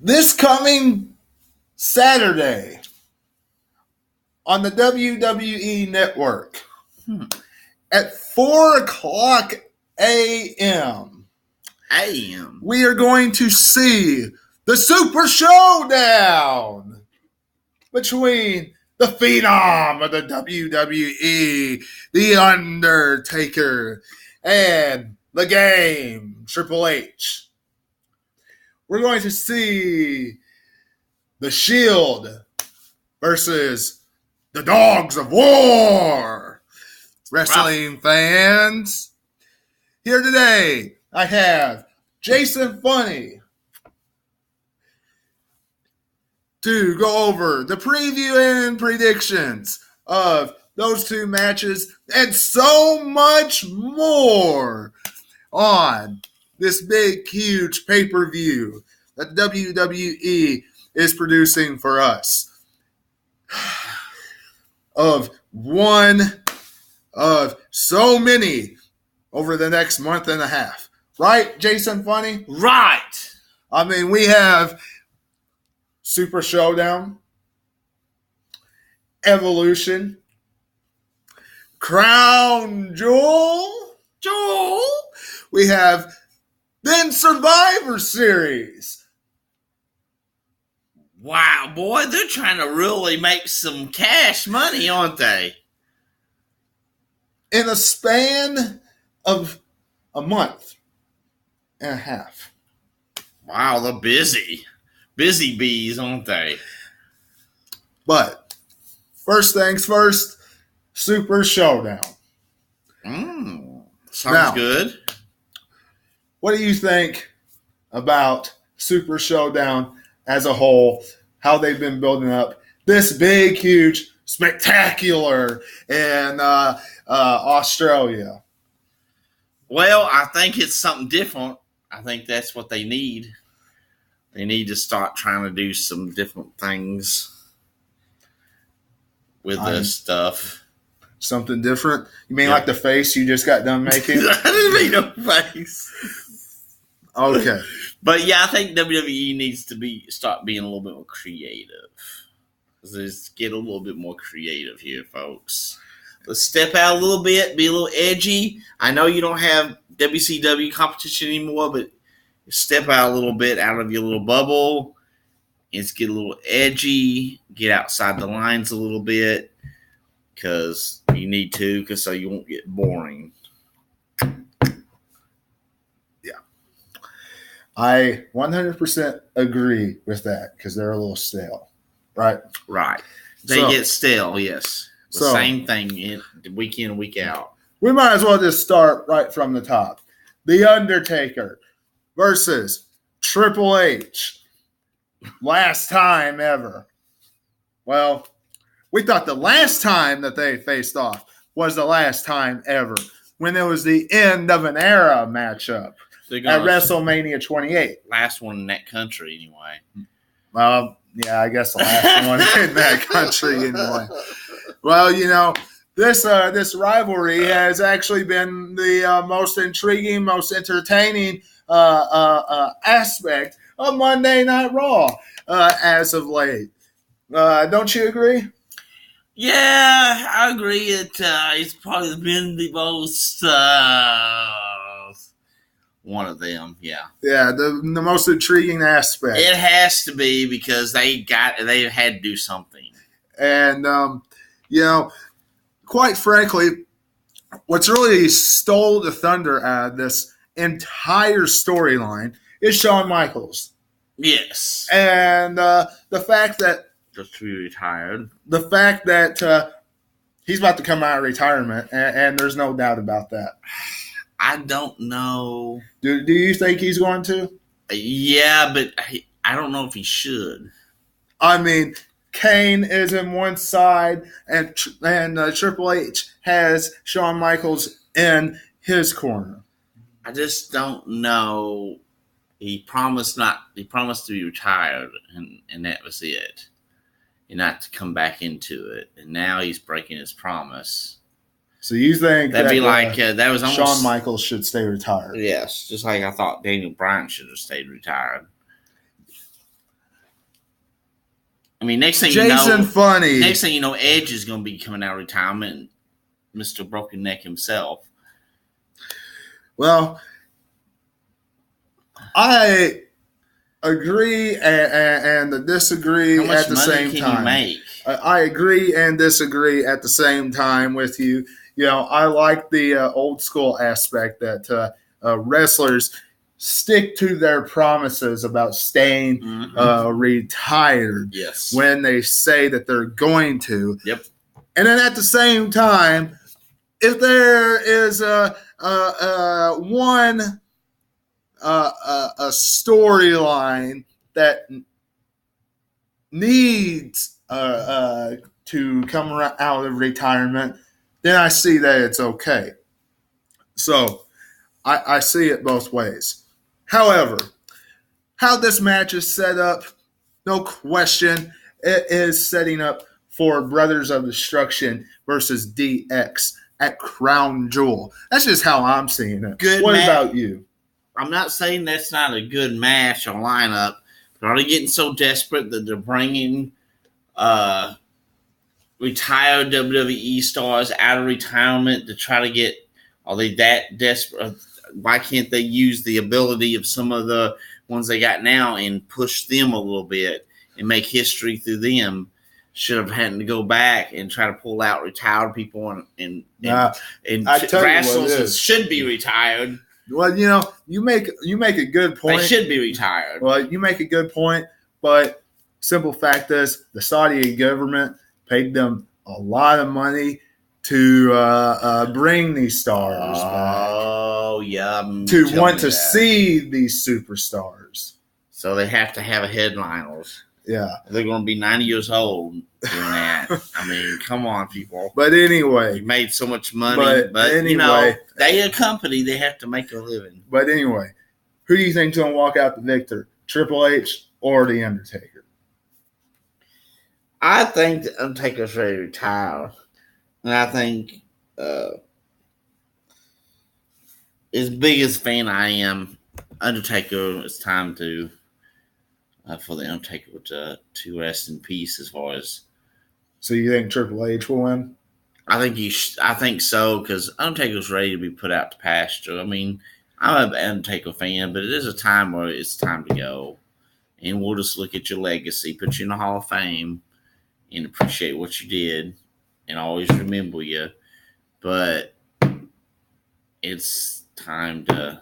This coming Saturday on the WWE Network at 4 o'clock a.m. we are going to see the Super Showdown between the Phenom of the WWE, the Undertaker, and the Game, Triple H. We're going to see the Shield versus the Dogs of War. Wrestling fans, here today I have Jason Funny to go over the preview and predictions of those two matches and so much more on this big, huge pay-per-view that WWE is producing for us. Of one of so many over the next month and a half. Right, Jason Funny? Right. I mean, we have Super Showdown, Evolution, Crown Jewel. We have then Survivor Series. Wow, boy, they're trying to really make some cash money, aren't they? In a span of a month and a half. Wow, they're busy. Busy bees, aren't they? But first things first, Super Showdown. Sounds good. What do you think about Super Showdown as a whole? How they've been building up this big, huge, spectacular in Australia? Well, I think it's something different. I think that's what they need. They need to start trying to do some different things with this stuff. Something different? You mean like the face you just got done making? I didn't mean no face. Okay. But yeah, I think WWE needs to start being a little bit more creative. Let's get a little bit more creative here, folks. Let's step out a little bit, be a little edgy. I know you don't have WCW competition anymore, but step out a little bit out of your little bubble. Let's get a little edgy, get outside the lines a little bit, because you need to, so you won't get boring. Yeah. I 100% agree with that, because they're a little stale, right? Right. They get stale, yes. The same thing week in, week out. We might as well just start right from the top. The Undertaker versus Triple H. Last time ever. Well, we thought the last time that they faced off was the last time ever, when it was the end of an era matchup at WrestleMania 28. Last one in that country, anyway. Well, yeah, I guess the last one in that country, anyway. Well, you know, this rivalry has actually been the most intriguing, most entertaining aspect of Monday Night Raw as of late. Don't you agree? Yeah, I agree. It's probably been the most one of them. Yeah. Yeah, the most intriguing aspect. It has to be, because they had to do something. And you know, quite frankly, what's really stole the thunder out of this entire storyline is Shawn Michaels. Yes. And the fact that just to be retired. The fact that he's about to come out of retirement, and there's no doubt about that. I don't know. Do you think he's going to? Yeah, but I don't know if he should. I mean, Kane is in one side, and Triple H has Shawn Michaels in his corner. I just don't know. He promised to be retired, and that was it. And not to come back into it. And now he's breaking his promise. So you think that'd be like that was almost Shawn Michaels should stay retired? Yes, just like I thought Daniel Bryan should have stayed retired. I mean, next thing Jason Funny. Next thing you know, Edge is going to be coming out of retirement. Mr. Broken Neck himself. Well, I agree and disagree at the same time. I agree and disagree at the same time with you. You know, I like the old school aspect that wrestlers stick to their promises about staying retired when they say that they're going to. Yep. And then at the same time, if there is a storyline that needs to come out of retirement, then I see that it's okay. So I see it both ways. However, how this match is set up, no question, it is setting up for Brothers of Destruction versus DX at Crown Jewel. That's just how I'm seeing it. What about you? I'm not saying that's not a good match or lineup, but are they getting so desperate that they're bringing retired WWE stars out of retirement to try to get? Are they that desperate? Why can't they use the ability of some of the ones they got now and push them a little bit and make history through them? Should have had to go back and try to pull out retired people and wrestlers should be retired. Well, you know, you make a good point. They should be retired. Well, you make a good point, but simple fact is the Saudi government paid them a lot of money to bring these stars back. Oh, yeah. To want to see these superstars. So they have to have headliners. Yeah. They're going to be 90 years old doing that. I mean, come on, people. But anyway. You made so much money. But anyway, you know, they a company. They have to make a living. But anyway, who do you think's going to walk out the victor? Triple H or The Undertaker? I think The Undertaker's ready to retire. And I think as big as a fan I am, Undertaker, it's time to for the Undertaker to rest in peace. As far as, so you think Triple H will win? I think I think so, because Undertaker's ready to be put out to pasture. I mean, I'm an Undertaker fan, but it is a time where it's time to go, and we'll just look at your legacy, put you in the Hall of Fame, and appreciate what you did, and always remember you. But it's time to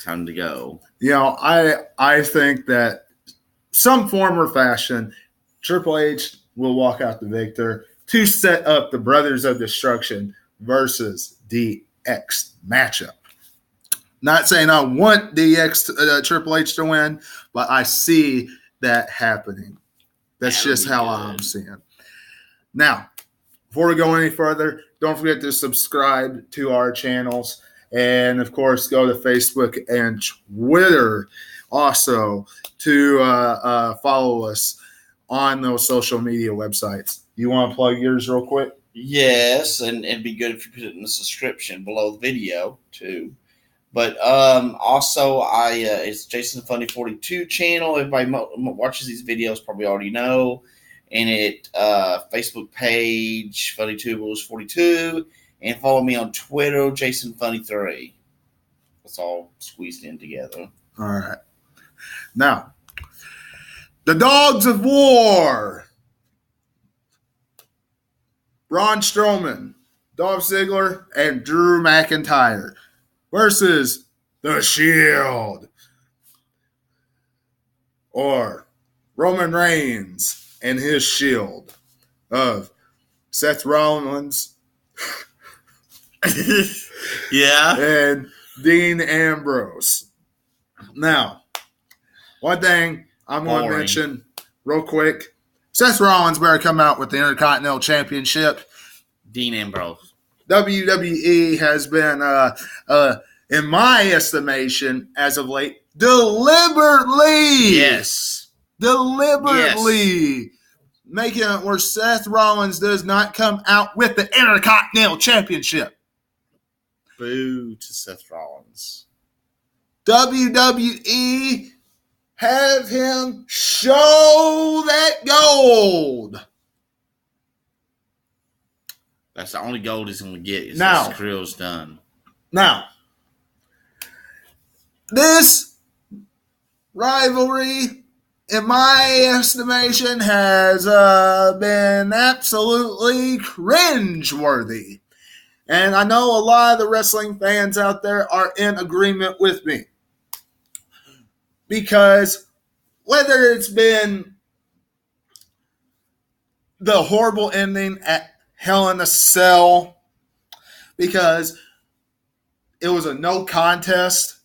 go. You know, I think that some form or fashion, Triple H will walk out the victor to set up the Brothers of Destruction versus DX matchup. Not saying I want Triple H to win, but I see that happening. That's just how I'm seeing. Now, before we go any further, don't forget to subscribe to our channels. And, of course, go to Facebook and Twitter also to follow us on those social media websites. You want to plug yours real quick? Yes, and it'd be good if you put it in the description below the video, too. But also, it's Jason Funny 42 channel. Everybody watches these videos probably already know. And Facebook page, Funny Tubers 42. And follow me on Twitter, Jason Funny 3. It's all squeezed in together. All right. Now, the Dogs of War. Braun Strowman, Dolph Ziggler, and Drew McIntyre versus The Shield. Or Roman Reigns and his Shield of Seth Rollins. Yeah. And Dean Ambrose. Now, one thing I'm going to mention real quick. Seth Rollins better come out with the Intercontinental Championship. Dean Ambrose. WWE has been, in my estimation, as of late, deliberately making it where Seth Rollins does not come out with the Intercontinental Championship. Boo to Seth Rollins. WWE Have him show that gold. That's the only gold he's going to get. Is Now- his career's done. Now, this rivalry, in my estimation, has been absolutely cringeworthy. And I know a lot of the wrestling fans out there are in agreement with me. Because whether it's been the horrible ending at Hell in a Cell, because it was a no contest,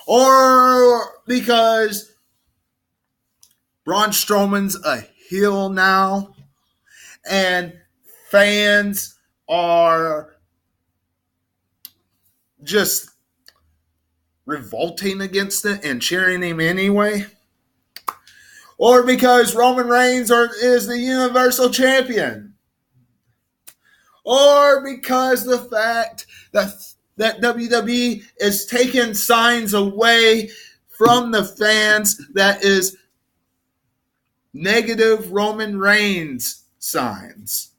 or because Braun Strowman's a heel now, and fans are just revolting against it and cheering him anyway, or because Roman Reigns is the Universal Champion, or because the fact that WWE is taking signs away from the fans that is negative Roman Reigns signs.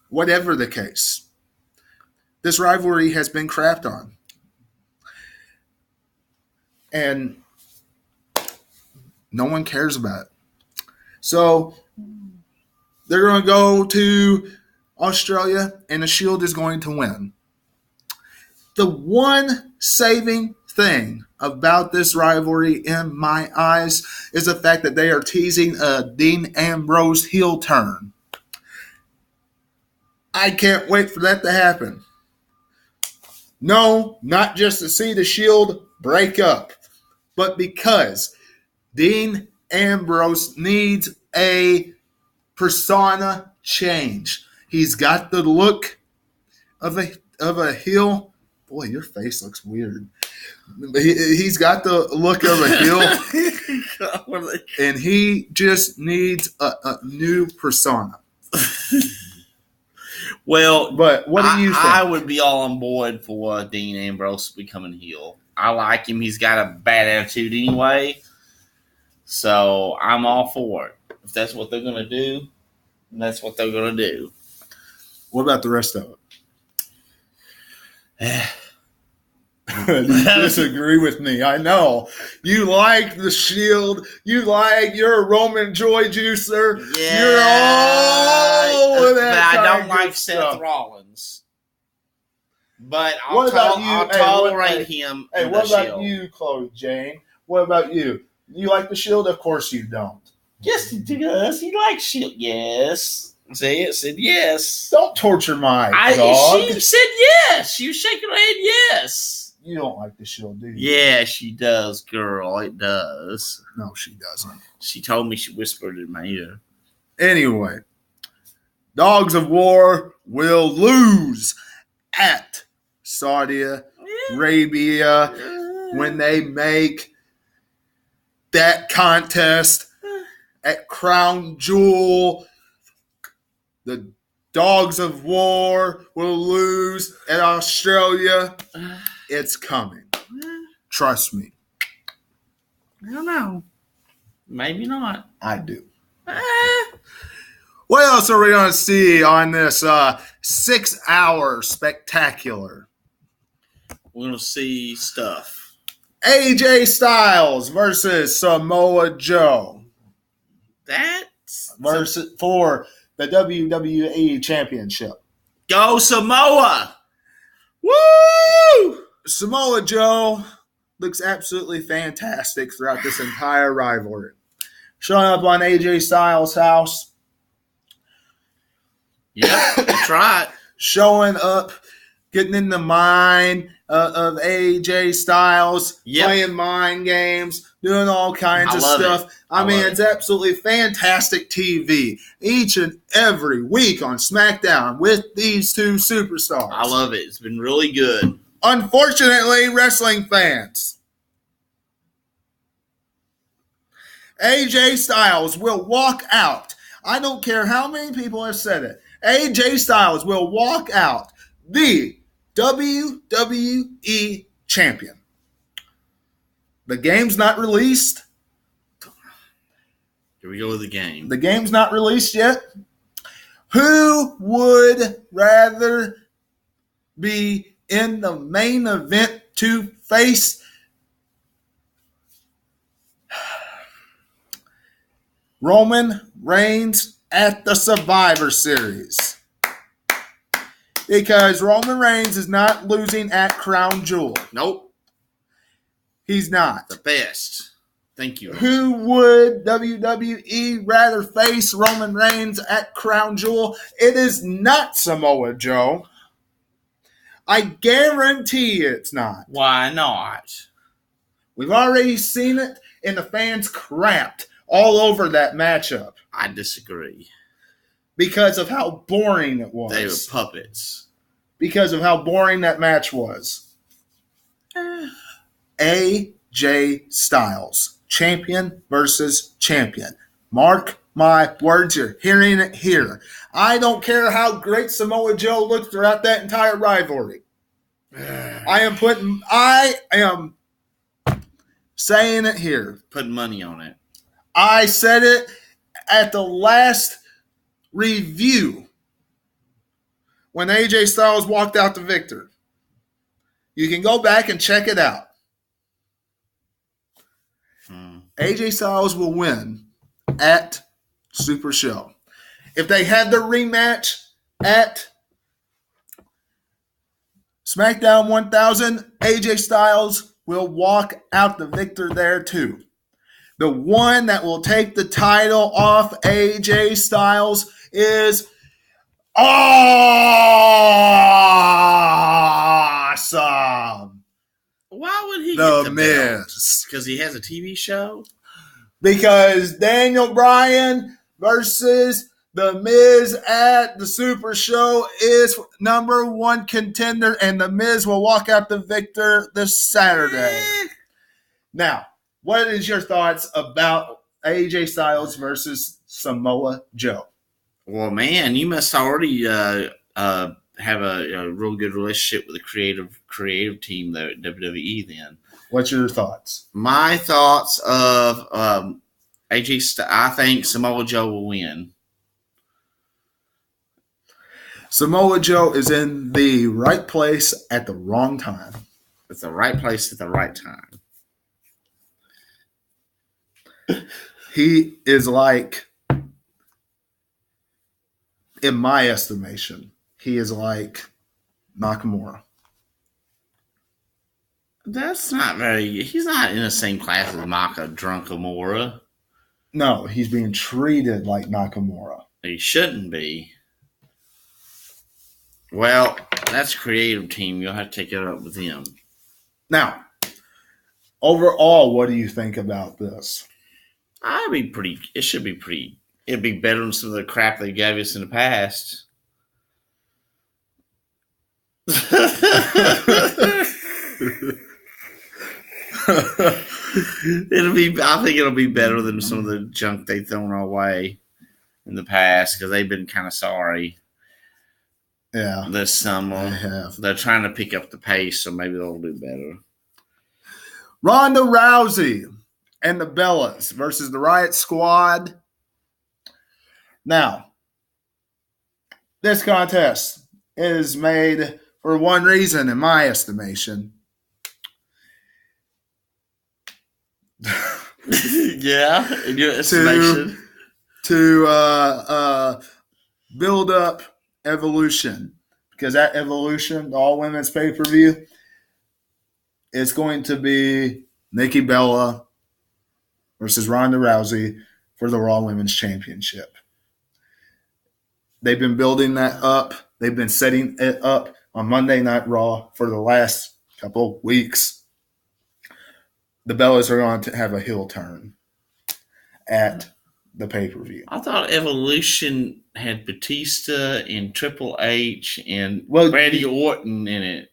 Whatever the case, this rivalry has been crapped on. And no one cares about it. So they're going to go to Australia, and the Shield is going to win. The one saving thing about this rivalry, in my eyes, is the fact that they are teasing a Dean Ambrose heel turn. I can't wait for that to happen. No, not just to see the Shield break up, but because Dean Ambrose needs a persona change. He's got the look of a heel. Boy, your face looks weird. He's got the look of a heel, and he just needs a new persona. Well, but what do you think? I would be all on board for Dean Ambrose becoming heel. I like him. He's got a bad attitude anyway. So I'm all for it. If that's what they're going to do, that's what they're going to do. What about the rest of it? You disagree with me. I know. You like the Shield. You're a Roman joy juicer. Yeah. You're all of that. But I don't like stuff. Seth Rollins. But I'll tolerate him. Hey, what about you, Chloe Jane? What about you? You like the Shield? Of course you don't. Yes, he does. He likes Shield. Yes. Say it. Said yes. Don't torture my dog. She said yes. She was shaking her head yes. You don't like the Shield, do you? Yeah, she does, girl. It does. No, she doesn't. She told me, she whispered in my ear. Anyway, Dogs of War will lose at Saudi Arabia when they make that contest at Crown Jewel. The Dogs of War will lose at Australia. It's coming. Trust me. I don't know. Maybe not. I do. What else are we going to see on this 6-hour spectacular? We're going to see stuff. AJ Styles versus Samoa Joe. That's for the WWE Championship. Go Samoa! Woo! Samoa Joe looks absolutely fantastic throughout this entire rivalry. Showing up on AJ Styles' house. Yep, that's right. Showing up, getting in the mind of AJ Styles, playing mind games, doing all kinds of stuff. It's absolutely fantastic TV each and every week on SmackDown with these two superstars. I love it. It's been really good. Unfortunately, wrestling fans, AJ Styles will walk out. I don't care how many people have said it. AJ Styles will walk out the WWE champion. The game's not released. Here we go with the game. The game's not released yet. Who would rather be in the main event to face Roman Reigns at the Survivor Series? Because Roman Reigns is not losing at Crown Jewel. Nope. He's not. The best. Thank you. Who would WWE rather face Roman Reigns at Crown Jewel? It is not Samoa Joe. I guarantee it's not. Why not? We've already seen it, and the fans crapped all over that matchup I disagree. because of how boring it was. They were puppets. Because of how boring that match was. AJ Styles, champion versus champion. Mark my words, you're hearing it here. I don't care how great Samoa Joe looked throughout that entire rivalry. I am saying it here. Putting money on it. I said it at the last review when AJ Styles walked out the victor. You can go back and check it out. AJ Styles will win at Super Show. If they had the rematch at SmackDown 1000, AJ Styles will walk out the victor there too. The one that will take the title off AJ Styles is awesome. Why would he The get the belt? Miz. Because he has a TV show? Because Daniel Bryan versus The Miz at the Super Show is number one contender, and The Miz will walk out the victor this Saturday. Now, what is your thoughts about AJ Styles versus Samoa Joe? Well, man, you must already have a real good relationship with the creative team there at WWE then. What's your thoughts? My thoughts of I think Samoa Joe will win. Samoa Joe is in the right place at the wrong time. It's the right place at the right time. He is like, in my estimation, he is like Nakamura. That's not very. He's not in the same class as Maka Drunkamura. No, he's being treated like Nakamura. He shouldn't be. Well, that's creative team. You'll have to take it up with him. Now, overall, what do you think about this? It should be pretty. It'd be better than some of the crap they gave us in the past. I think it'll be better than some of the junk they've thrown our way in the past because they've been kind of sorry. Yeah, This summer. I have. They're trying to pick up the pace, so maybe they'll do better. Ronda Rousey and the Bellas versus the Riot Squad. Now, this contest is made for one reason, in my estimation. Yeah, in your estimation. To build up Evolution, because that Evolution, the all women's pay-per-view, is going to be Nikki Bella versus Ronda Rousey for the Raw Women's Championship. They've been building that up. They've been setting it up on Monday Night Raw for the last couple weeks. The Bellas are going to have a heel turn at the pay-per-view. I thought Evolution had Batista and Triple H and Randy Orton in it.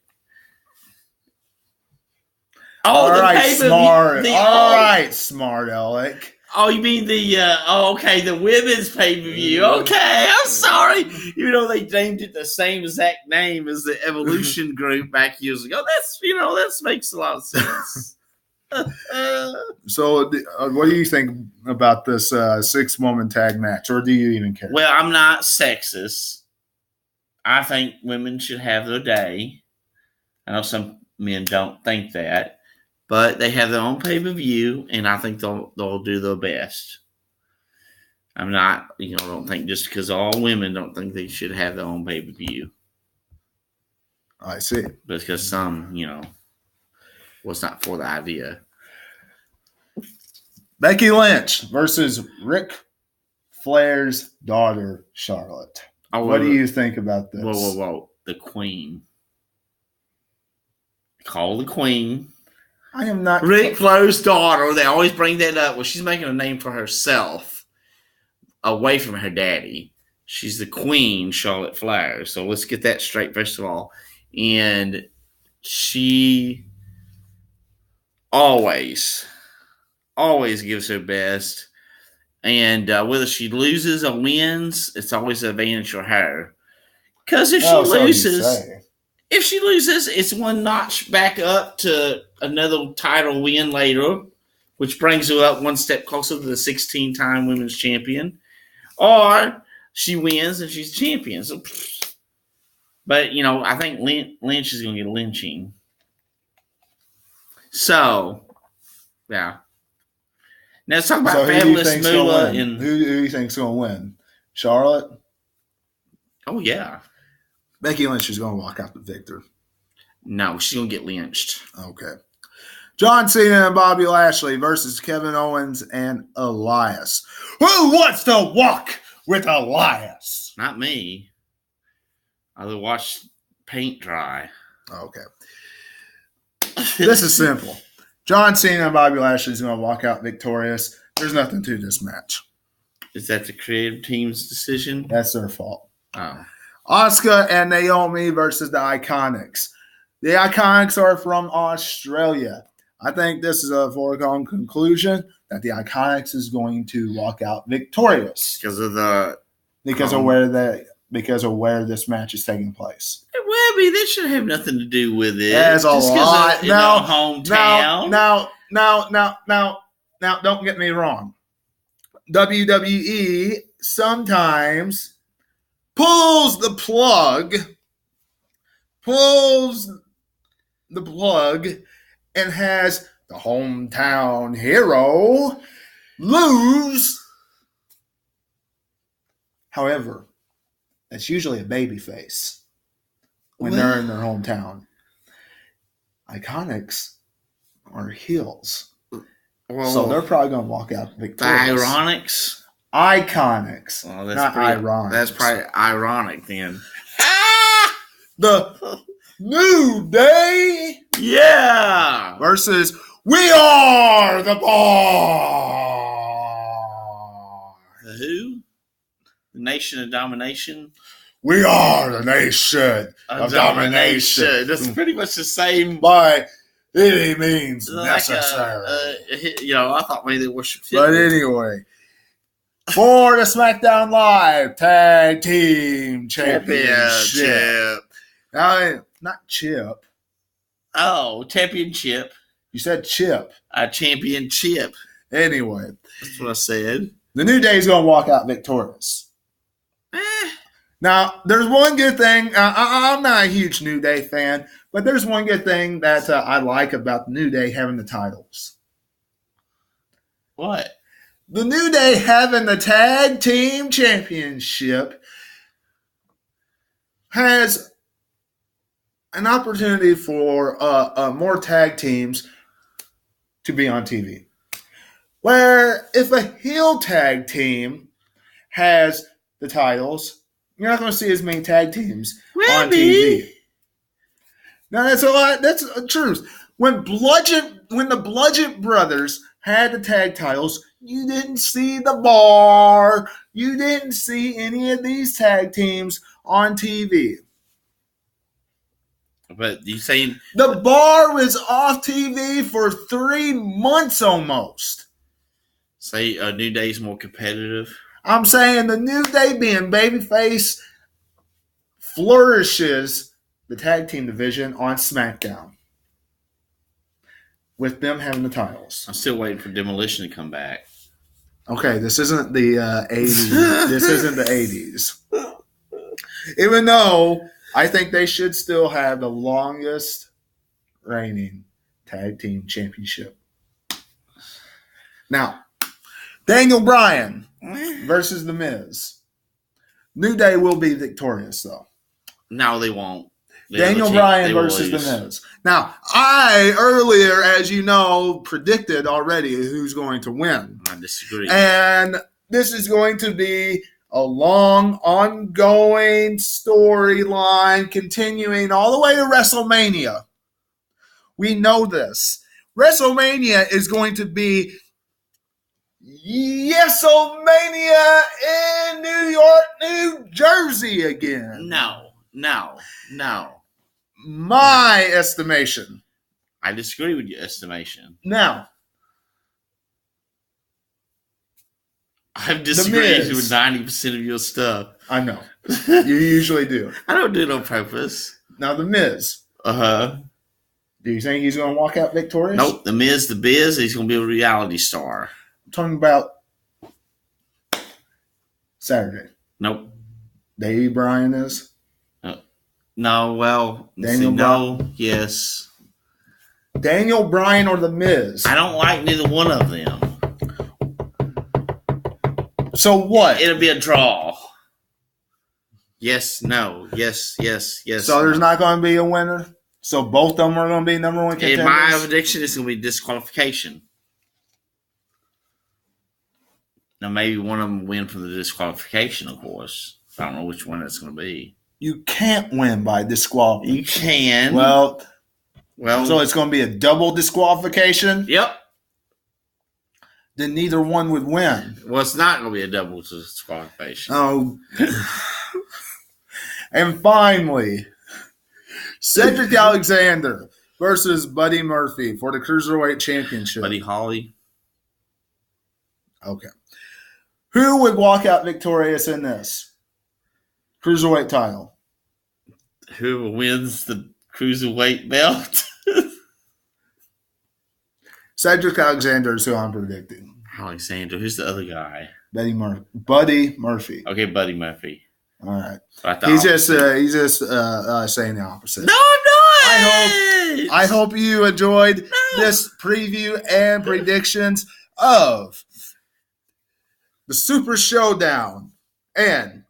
All right, smart. All right, smart Alec. Oh, you mean the the women's pay-per-view. Okay, I'm sorry. Even though they named it the same exact name as the Evolution group back years ago, that makes a lot of sense. So, what do you think about this 6-woman tag match, or do you even care? Well, I'm not sexist. I think women should have their day. I know some men don't think that, but they have their own pay-per-view, and I think they'll do their best. I'm not, don't think just because all women don't think they should have their own pay-per-view. I see. Because some, was not for the idea. Becky Lynch versus Ric Flair's daughter, Charlotte. What do you think about this? Whoa. The Queen. Call the Queen. I am not. Ric Flair's daughter. They always bring that up. Well, she's making a name for herself away from her daddy. She's the Queen, Charlotte Flair. So let's get that straight, first of all. And she always gives her best. And whether she loses or wins, it's always an advantage for her. Because if she loses, it's one notch back up to another title win later, which brings her up one step closer to the 16-time women's champion. Or she wins and she's champion. So, but, I think Lynch is going to get lynching. So, yeah. Now let's talk about Fabulous Moolah. Who do you think's going to win? Charlotte? Oh, yeah. Becky Lynch is going to walk out the victor. No, she's going to get lynched. Okay. John Cena and Bobby Lashley versus Kevin Owens and Elias. Who wants to walk with Elias? Not me. I'll watch paint dry. Okay. This is simple. John Cena and Bobby Lashley is going to walk out victorious. There's nothing to this match. Is that the creative team's decision? That's their fault. Oh. Asuka and Naomi versus the Iconics. The Iconics are from Australia. I think this is a foregone conclusion that the Iconics is going to walk out victorious because of where this match is taking place. Well, that should have nothing to do with it. As a lot. Hometown. Now, don't get me wrong. WWE sometimes pulls the plug and has the hometown hero lose. However, that's usually a babyface when they're in their hometown. Iconics are heels. Well, so they're probably going to walk out victorious. The Ironics? Iconics. Well, not ironic. That's probably ironic then. The New Day? Yeah! Versus We Are the Bar. The who? The Nation of Domination? We are the nation of domination. That's pretty much the same. By any means necessary. I thought maybe they worshipped him. But anyway, for the SmackDown Live Tag Team Championship. Now, not chip. Oh, championship. You said chip. A championship. Anyway. That's what I said. The New Day is going to walk out victorious. Now, there's one good thing. I'm not a huge New Day fan, but there's one good thing that I like about the New Day having the titles. What? The New Day having the Tag Team Championship has an opportunity for more tag teams to be on TV. Where if a heel tag team has the titles, you're not going to see as many tag teams on TV. Now that's a lot. That's a truth. When the Bludgeon Brothers had the tag titles, you didn't see the Bar. You didn't see any of these tag teams on TV. But you saying the Bar was off TV for 3 months almost. Say New Day's more competitive. I'm saying the New Day being babyface flourishes the tag team division on SmackDown with them having the titles. I'm still waiting for Demolition to come back. Okay, this isn't the 80s. This isn't the 80s. Even though I think they should still have the longest reigning tag team championship. Now, Daniel Bryan versus The Miz. New Day will be victorious, though. No, they won't. Daniel Bryan versus The Miz. Now, I earlier, as you know, predicted already who's going to win. I disagree. And this is going to be a long, ongoing storyline continuing all the way to WrestleMania. We know this. WrestleMania is going to be Yes-O-Mania in New York, New Jersey again. No. My estimation. I disagree with your estimation. Now, I've disagreed with 90% of your stuff. I know. You usually do. I don't do it on purpose. Now, The Miz. Uh-huh. Do you think he's going to walk out victorious? Nope. The Miz, the Biz, he's going to be a reality star. I'm talking about Saturday. Nope. Davey Bryan is? No, well, yes. Daniel Bryan or The Miz? I don't like neither one of them. So what? It'll be a draw. Yes, no, yes. So there's not going to be a winner? So both of them are going to be number one contenders? In my prediction, it's going to be disqualification. Now, maybe one of them will win from the disqualification, of course. I don't know which one it's going to be. You can't win by disqualification. You can. Well, so it's going to be a double disqualification? Yep. Then neither one would win. Well, it's not going to be a double disqualification. Oh. And finally, Cedric Alexander versus Buddy Murphy for the Cruiserweight Championship. Buddy Holly. Okay. Who would walk out victorious in this Cruiserweight title? Whoever wins the Cruiserweight belt. Cedric Alexander is who I'm predicting. Alexander. Who's the other guy? Buddy Murphy. Okay, Buddy Murphy. All right. He's just saying the opposite. No, I'm not. I hope you enjoyed this preview and predictions of the Super Showdown. And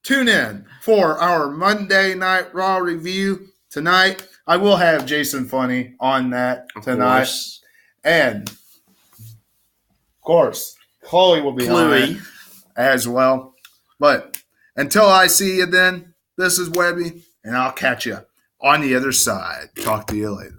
tune in for our Monday Night Raw review tonight. I will have Jason Funny on that tonight. Course. And, of course, Chloe will be on it as well. But until I see you then, this is Webby, and I'll catch you on the other side. Talk to you later.